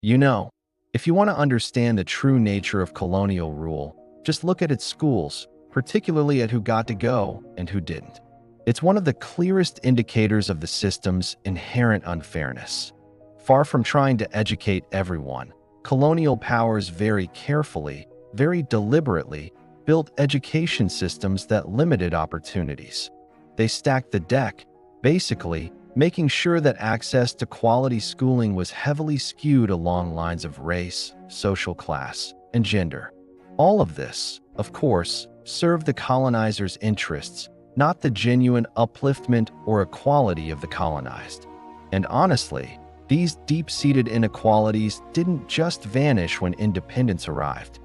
You know, if you want to understand the true nature of colonial rule, just look at its schools, particularly at who got to go and who didn't. It's one of the clearest indicators of the system's inherent unfairness. Far from trying to educate everyone, colonial powers very carefully, very deliberately, built education systems that limited opportunities. They stacked the deck, basically, making sure that access to quality schooling was heavily skewed along lines of race, social class, and gender. All of this, of course, served the colonizers' interests, not the genuine upliftment or equality of the colonized. And honestly, these deep-seated inequalities didn't just vanish when independence arrived.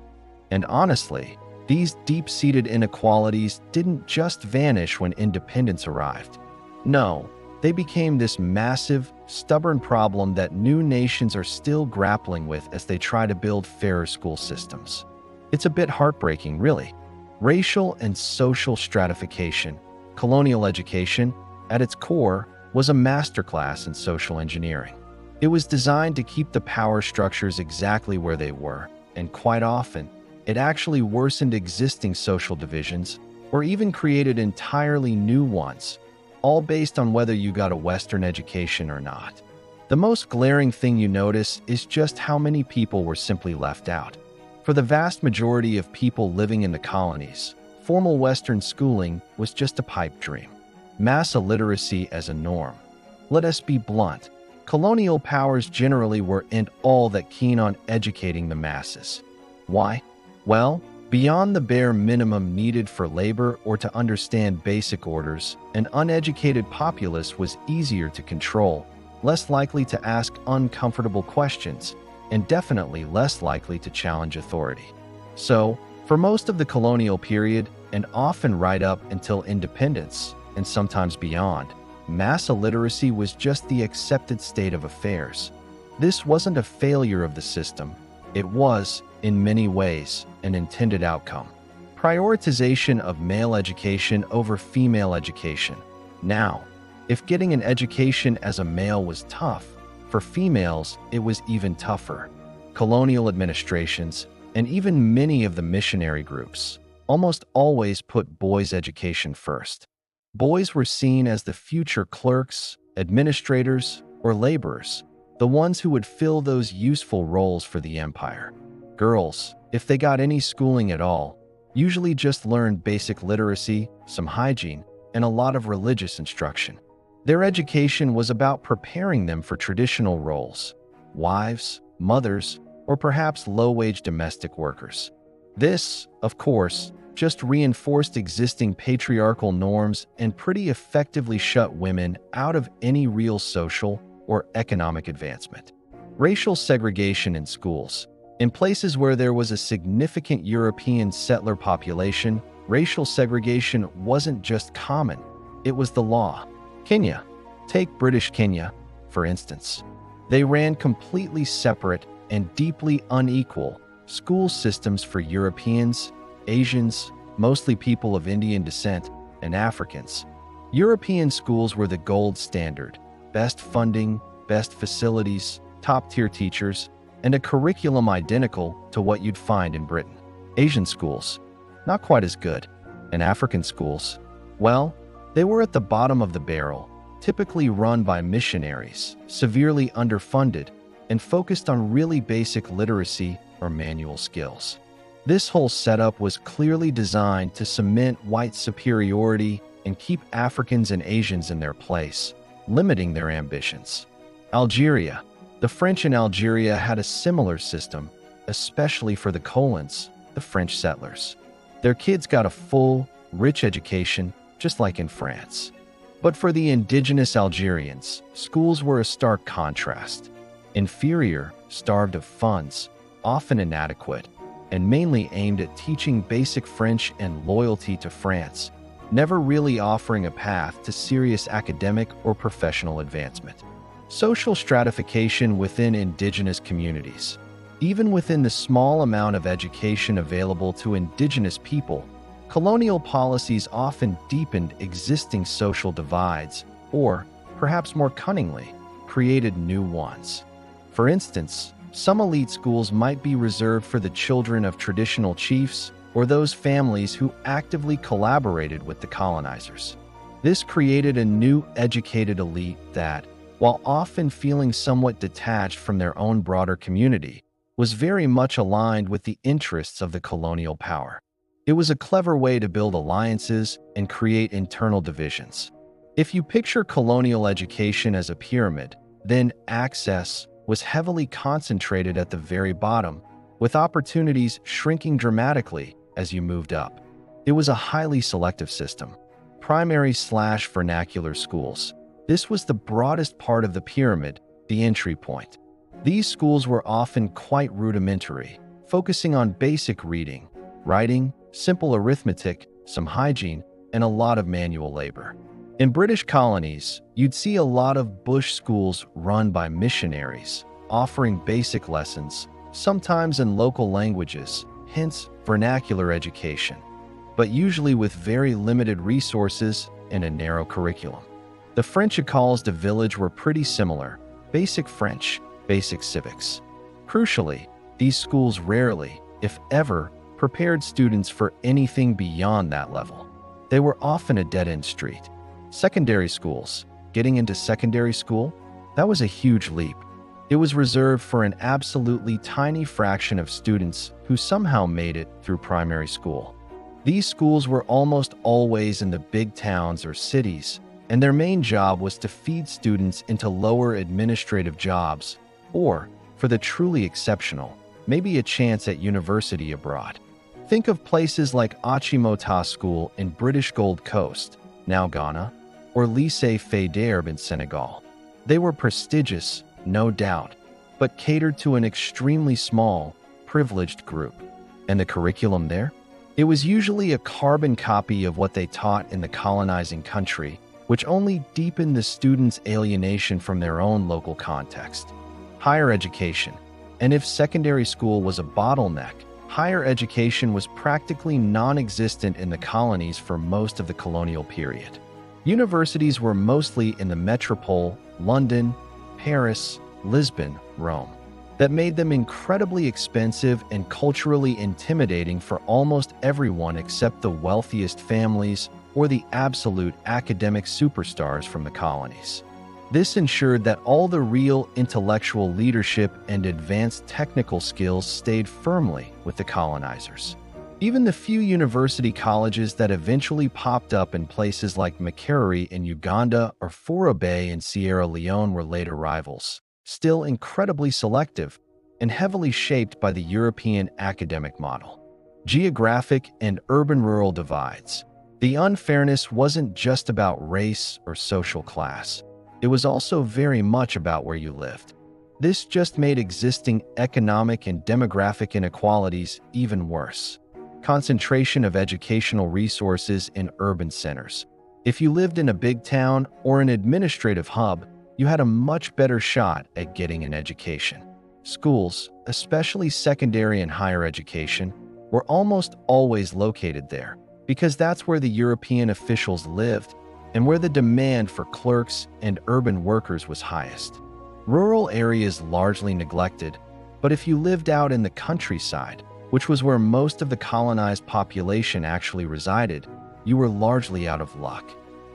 No, they became this massive, stubborn problem that new nations are still grappling with as they try to build fairer school systems. It's a bit heartbreaking, really. Racial and social stratification, colonial education, at its core, was a masterclass in social engineering. It was designed to keep the power structures exactly where they were, and quite often, it actually worsened existing social divisions or even created entirely new ones, all based on whether you got a Western education or not. The most glaring thing you notice is just how many people were simply left out. For the vast majority of people living in the colonies, formal Western schooling was just a pipe dream. Mass illiteracy as a norm. Let us be blunt. Colonial powers generally weren't all that keen on educating the masses. Why? Well, beyond the bare minimum needed for labor or to understand basic orders, an uneducated populace was easier to control, less likely to ask uncomfortable questions, and definitely less likely to challenge authority. So, for most of the colonial period, and often right up until independence, and sometimes beyond, mass illiteracy was just the accepted state of affairs. This wasn't a failure of the system. It was, in many ways, an intended outcome. Prioritization of male education over female education. Now, if getting an education as a male was tough, for females, it was even tougher. Colonial administrations, and even many of the missionary groups, almost always put boys' education first. Boys were seen as the future clerks, administrators, or laborers, the ones who would fill those useful roles for the empire. Girls, if they got any schooling at all, usually just learned basic literacy, some hygiene, and a lot of religious instruction. Their education was about preparing them for traditional roles, wives, mothers, or perhaps low-wage domestic workers. This, of course, just reinforced existing patriarchal norms and pretty effectively shut women out of any real social or economic advancement. Racial segregation in schools. In places where there was a significant European settler population, racial segregation wasn't just common, it was the law. Kenya. Take British Kenya, for instance. They ran completely separate and deeply unequal school systems for Europeans, Asians, mostly people of Indian descent, and Africans. European schools were the gold standard, best funding, best facilities, top-tier teachers, and a curriculum identical to what you'd find in Britain. Asian schools, not quite as good. And African schools, well, they were at the bottom of the barrel, typically run by missionaries, severely underfunded, and focused on really basic literacy or manual skills. This whole setup was clearly designed to cement white superiority and keep Africans and Asians in their place, limiting their ambitions. Algeria. The French in Algeria had a similar system, especially for the colons, the French settlers. Their kids got a full, rich education, just like in France. But for the indigenous Algerians, schools were a stark contrast. Inferior, starved of funds, often inadequate, and mainly aimed at teaching basic French and loyalty to France, never really offering a path to serious academic or professional advancement. Social stratification within indigenous communities. Even within the small amount of education available to indigenous people, colonial policies often deepened existing social divides or, perhaps more cunningly, created new ones. For instance, Some elite schools might be reserved for the children of traditional chiefs or those families who actively collaborated with the colonizers. This created a new educated elite that, while often feeling somewhat detached from their own broader community, was very much aligned with the interests of the colonial power. It was a clever way to build alliances and create internal divisions. If you picture colonial education as a pyramid, then access was heavily concentrated at the very bottom, with opportunities shrinking dramatically as you moved up. It was a highly selective system. Primary/vernacular schools. This was the broadest part of the pyramid, the entry point. These schools were often quite rudimentary, focusing on basic reading, writing, simple arithmetic, some hygiene, and a lot of manual labor. In British colonies, you'd see a lot of bush schools run by missionaries, offering basic lessons, sometimes in local languages, hence vernacular education, but usually with very limited resources and a narrow curriculum. The French écoles de village were pretty similar: basic French, basic civics. Crucially, these schools rarely, if ever, prepared students for anything beyond that level. They were often a dead-end street. Secondary schools. Getting into secondary school? That was a huge leap. It was reserved for an absolutely tiny fraction of students who somehow made it through primary school. These schools were almost always in the big towns or cities, and their main job was to feed students into lower administrative jobs, or, for the truly exceptional, maybe a chance at university abroad. Think of places like Achimota School in British Gold Coast, now Ghana, or Lycée Faidherbe in Senegal. They were prestigious, no doubt, but catered to an extremely small, privileged group. And the curriculum there? It was usually a carbon copy of what they taught in the colonizing country, which only deepened the students' alienation from their own local context. Higher education. And if secondary school was a bottleneck, higher education was practically non-existent in the colonies for most of the colonial period. Universities were mostly in the metropole, London, Paris, Lisbon, Rome. That made them incredibly expensive and culturally intimidating for almost everyone except the wealthiest families or the absolute academic superstars from the colonies. This ensured that all the real intellectual leadership and advanced technical skills stayed firmly with the colonizers. Even the few university colleges that eventually popped up in places like Makerere in Uganda or Fora Bay in Sierra Leone were later rivals, still incredibly selective and heavily shaped by the European academic model. Geographic and urban-rural divides. The unfairness wasn't just about race or social class. It was also very much about where you lived. This just made existing economic and demographic inequalities even worse. Concentration of educational resources in urban centers. If you lived in a big town or an administrative hub, you had a much better shot at getting an education. Schools, especially secondary and higher education, were almost always located there because that's where the European officials lived and where the demand for clerks and urban workers was highest. Rural areas largely neglected, but if you lived out in the countryside, which was where most of the colonized population actually resided, you were largely out of luck.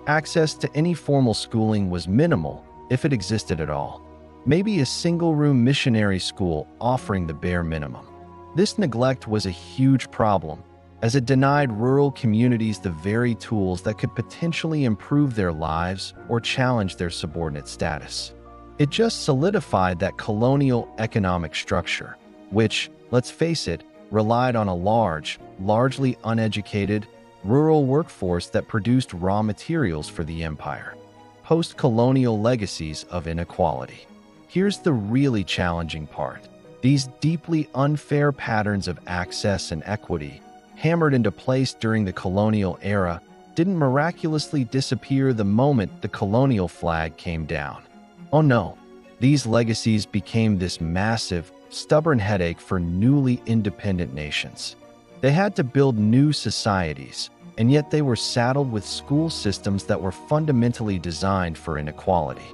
Access to any formal schooling was minimal, if it existed at all. Maybe a single-room missionary school offering the bare minimum. This neglect was a huge problem, as it denied rural communities the very tools that could potentially improve their lives or challenge their subordinate status. It just solidified that colonial economic structure, which, let's face it, relied on a large, largely uneducated, rural workforce that produced raw materials for the empire. Post-colonial legacies of inequality. Here's the really challenging part. These deeply unfair patterns of access and equity, hammered into place during the colonial era, didn't miraculously disappear the moment the colonial flag came down. Oh no, these legacies became this massive, stubborn headache for newly independent nations. They had to build new societies, and yet they were saddled with school systems that were fundamentally designed for inequality.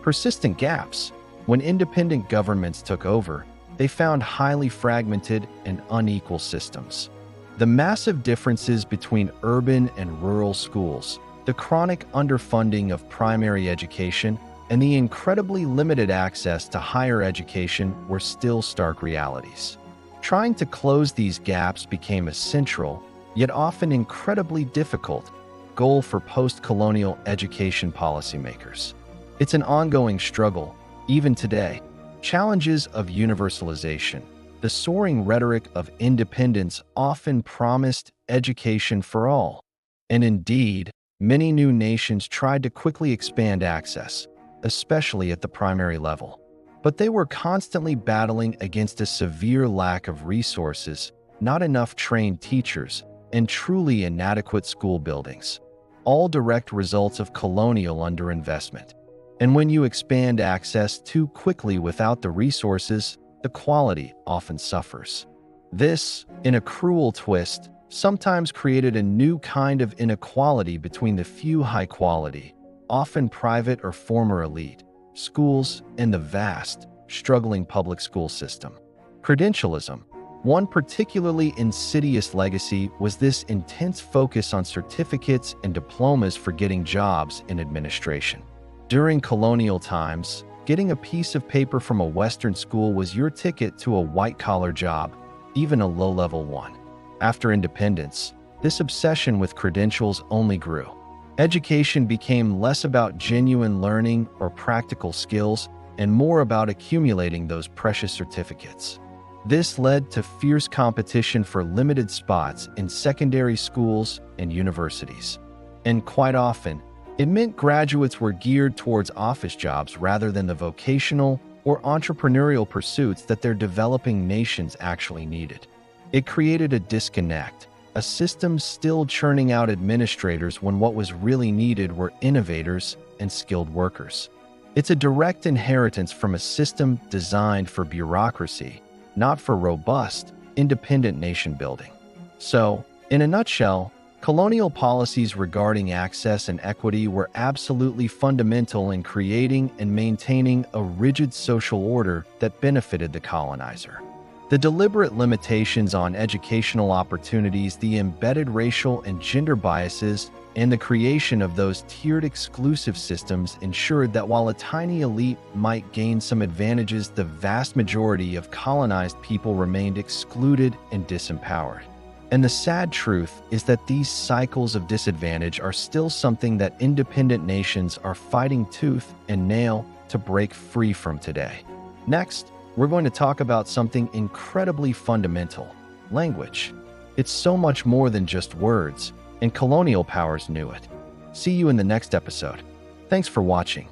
Persistent gaps. When independent governments took over, they found highly fragmented and unequal systems. The massive differences between urban and rural schools, the chronic underfunding of primary education, and the incredibly limited access to higher education were still stark realities. Trying to close these gaps became a central, yet often incredibly difficult, goal for post-colonial education policymakers. It's an ongoing struggle, even today. Challenges of universalization. The soaring rhetoric of independence often promised education for all. And indeed, many new nations tried to quickly expand access, especially at the primary level. But they were constantly battling against a severe lack of resources, not enough trained teachers, and truly inadequate school buildings. All direct results of colonial underinvestment. And when you expand access too quickly without the resources, the quality often suffers. This, in a cruel twist, sometimes created a new kind of inequality between the few high-quality, often private or former elite, schools and the vast, struggling public school system. Credentialism. One particularly insidious legacy was this intense focus on certificates and diplomas for getting jobs in administration. During colonial times, getting a piece of paper from a Western school was your ticket to a white-collar job, even a low-level one. After independence, this obsession with credentials only grew. Education became less about genuine learning or practical skills and more about accumulating those precious certificates. This led to fierce competition for limited spots in secondary schools and universities. And quite often, it meant graduates were geared towards office jobs rather than the vocational or entrepreneurial pursuits that their developing nations actually needed. It created a disconnect, a system still churning out administrators when what was really needed were innovators and skilled workers. It's a direct inheritance from a system designed for bureaucracy, not for robust, independent nation building. So, in a nutshell, colonial policies regarding access and equity were absolutely fundamental in creating and maintaining a rigid social order that benefited the colonizer. The deliberate limitations on educational opportunities, the embedded racial and gender biases, and the creation of those tiered exclusive systems ensured that while a tiny elite might gain some advantages, the vast majority of colonized people remained excluded and disempowered. And the sad truth is that these cycles of disadvantage are still something that independent nations are fighting tooth and nail to break free from today. Next, we're going to talk about something incredibly fundamental: language. It's so much more than just words, and colonial powers knew it. See you in the next episode. Thanks for watching.